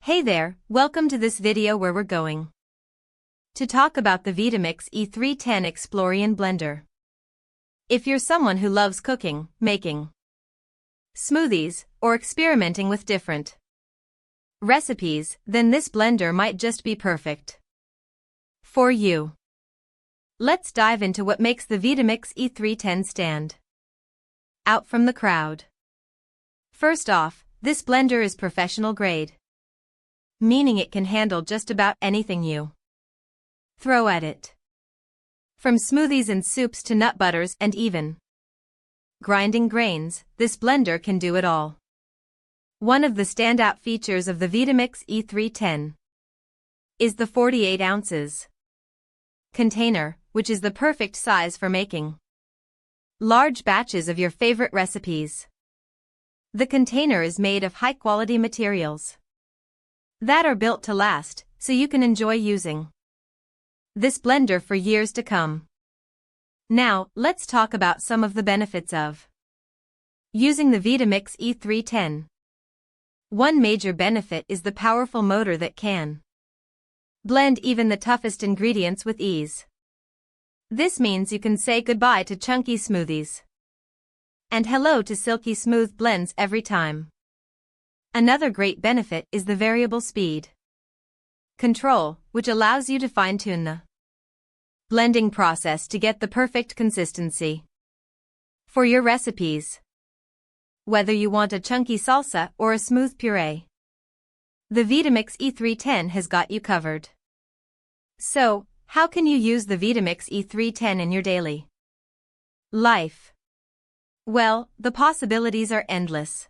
Hey there, welcome to this video where we're going to talk about the Vitamix E310 Explorian Blender. If you're someone who loves cooking, making smoothies, or experimenting with different recipes, then this blender might just be perfect for you. Let's dive into what makes the Vitamix E310 stand out from the crowd. First off, this blender is professional grade, meaning it can handle just about anything you throw at it. From smoothies and soups to nut butters and even grinding grains, this blender can do it all. One of the standout features of the Vitamix E310 is the 48 ounces container, which is the perfect size for making large batches of your favorite recipes. The container is made of high-quality materials that are built to last, so you can enjoy using this blender for years to come. Now, let's talk about some of the benefits of using the Vitamix E310. One major benefit is the powerful motor that can blend even the toughest ingredients with ease. This means you can say goodbye to chunky smoothies and hello to silky smooth blends every time. Another great benefit is the variable speed control, which allows you to fine-tune the blending process to get the perfect consistency for your recipes. Whether you want a chunky salsa or a smooth puree, the Vitamix E310 has got you covered. So, how can you use the Vitamix E310 in your daily life? Well, the possibilities are endless.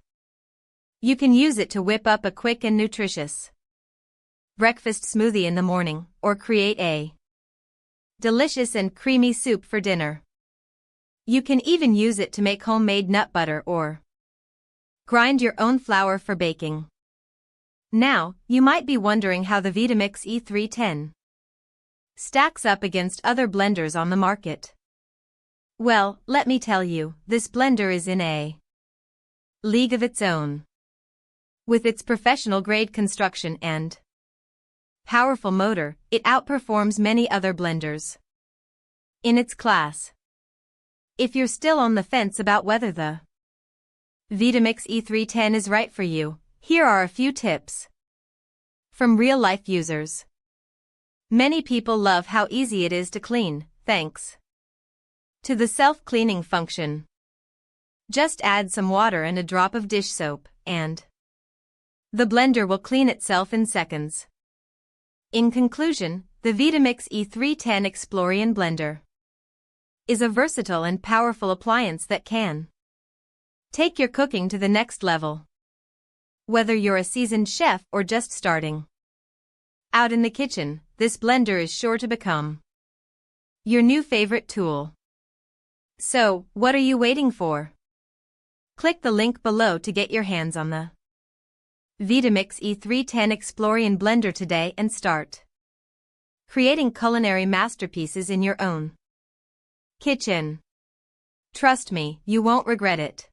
You can use it to whip up a quick and nutritious breakfast smoothie in the morning, or create a delicious and creamy soup for dinner. You can even use it to make homemade nut butter or grind your own flour for baking. Now, you might be wondering how the Vitamix E310 stacks up against other blenders on the market. Well, let me tell you, this blender is in a league of its own. With its professional-grade construction and powerful motor, it outperforms many other blenders in its class. If you're still on the fence about whether the Vitamix E310 is right for you, here are a few tips from real-life users. Many people love how easy it is to clean, thanks to the self-cleaning function. Just add some water and a drop of dish soap, and the blender will clean itself in seconds. In conclusion, the Vitamix E310 Explorian Blender is a versatile and powerful appliance that can take your cooking to the next level. Whether you're a seasoned chef or just starting out in the kitchen, this blender is sure to become your new favorite tool. So, what are you waiting for? Click the link below to get your hands on the Vitamix E310 Explorian Blender today and start creating culinary masterpieces in your own kitchen. Trust me, you won't regret it.